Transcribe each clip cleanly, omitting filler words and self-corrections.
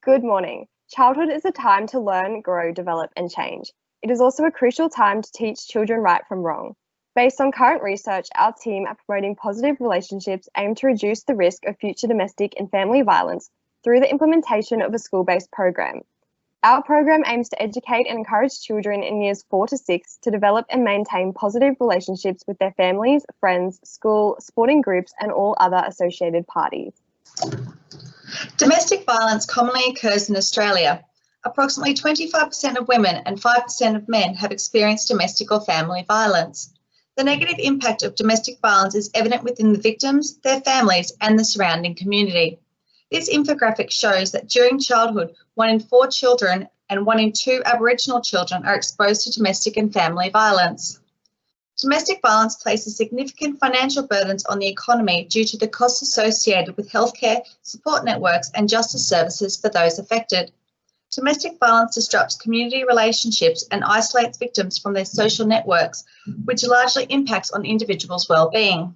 Good morning. Childhood is a time to learn, grow, develop, and change. It is also a crucial time to teach children right from wrong. Based on current research, our team at Promoting Positive Relationships aim to reduce the risk of future domestic and family violence through the implementation of a school-based program. Our program aims to educate and encourage children in years 4 to 6 to develop and maintain positive relationships with their families, friends, school, sporting groups, and all other associated parties. Domestic violence commonly occurs in Australia. Approximately 25% of women and 5% of men have experienced domestic or family violence. The negative impact of domestic violence is evident within the victims, their families, and the surrounding community. This infographic shows that during childhood, 1 in 4 children and 1 in 2 Aboriginal children are exposed to domestic and family violence. Domestic violence places significant financial burdens on the economy due to the costs associated with healthcare, support networks, and justice services for those affected. Domestic violence disrupts community relationships and isolates victims from their social networks, which largely impacts on individuals' well-being.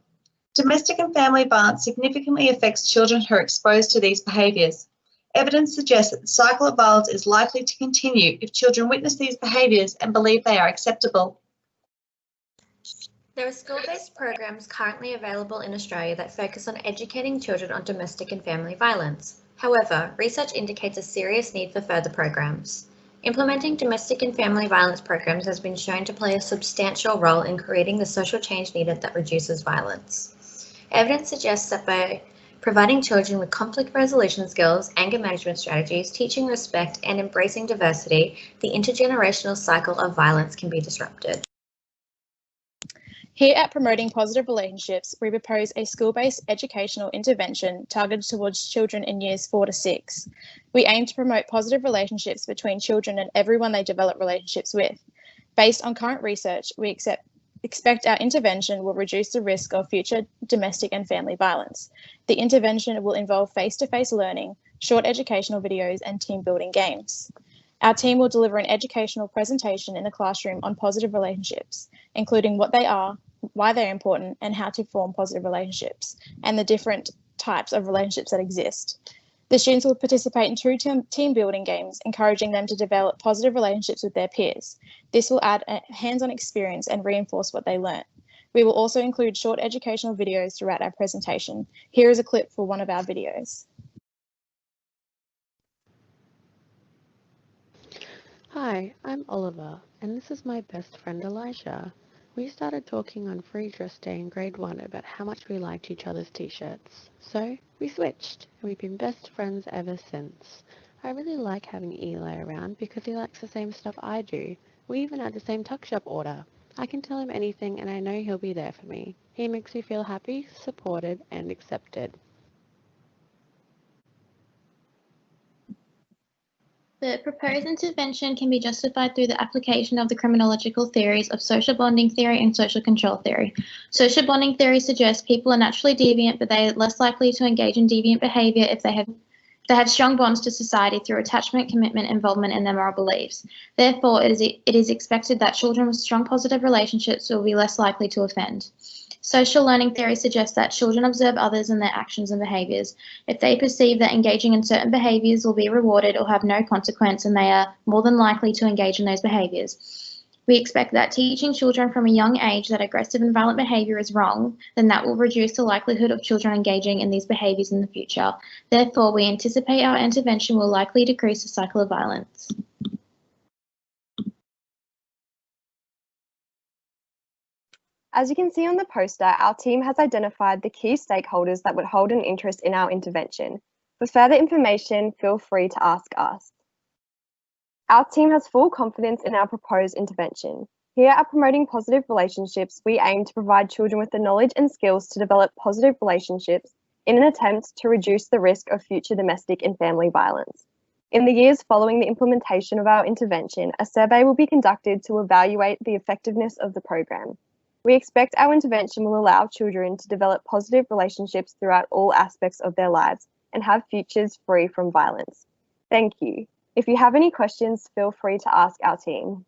Domestic and family violence significantly affects children who are exposed to these behaviours. Evidence suggests that the cycle of violence is likely to continue if children witness these behaviours and believe they are acceptable. There are school-based programs currently available in Australia that focus on educating children on domestic and family violence. However, research indicates a serious need for further programs. Implementing domestic and family violence programs has been shown to play a substantial role in creating the social change needed that reduces violence. Evidence suggests that by providing children with conflict resolution skills, anger management strategies, teaching respect, and embracing diversity, the intergenerational cycle of violence can be disrupted. Here at Promoting Positive Relationships, we propose a school-based educational intervention targeted towards children in years 4 to 6. We aim to promote positive relationships between children and everyone they develop relationships with. Based on current research, we expect our intervention will reduce the risk of future domestic and family violence. The intervention will involve face-to-face learning, short educational videos, and team-building games. Our team will deliver an educational presentation in the classroom on positive relationships, including what they are, why they're important, and how to form positive relationships, and the different types of relationships that exist. The students will participate in 2 team building games, encouraging them to develop positive relationships with their peers. This will add a hands-on experience and reinforce what they learnt. We will also include short educational videos throughout our presentation. Here is a clip for one of our videos. Hi, I'm Oliver, and this is my best friend Elijah. We started talking on Free Dress Day in grade 1 about how much we liked each other's t-shirts. So we switched, and we've been best friends ever since. I really like having Eli around because he likes the same stuff I do. We even had the same tuck shop order. I can tell him anything and I know he'll be there for me. He makes me feel happy, supported, and accepted. The proposed intervention can be justified through the application of the criminological theories of social bonding theory and social control theory. Social bonding theory suggests people are naturally deviant, but they are less likely to engage in deviant behaviour if they have strong bonds to society through attachment, commitment, involvement, and their moral beliefs. Therefore, it is expected that children with strong positive relationships will be less likely to offend. Social learning theory suggests that children observe others and their actions and behaviours. If they perceive that engaging in certain behaviours will be rewarded or have no consequence, and they are more than likely to engage in those behaviours. We expect that teaching children from a young age that aggressive and violent behaviour is wrong, then that will reduce the likelihood of children engaging in these behaviours in the future. Therefore, we anticipate our intervention will likely decrease the cycle of violence. As you can see on the poster, our team has identified the key stakeholders that would hold an interest in our intervention. For further information, feel free to ask us. Our team has full confidence in our proposed intervention. Here at Promoting Positive Relationships, we aim to provide children with the knowledge and skills to develop positive relationships in an attempt to reduce the risk of future domestic and family violence. In the years following the implementation of our intervention, a survey will be conducted to evaluate the effectiveness of the program. We expect our intervention will allow children to develop positive relationships throughout all aspects of their lives and have futures free from violence. Thank you. If you have any questions, feel free to ask our team.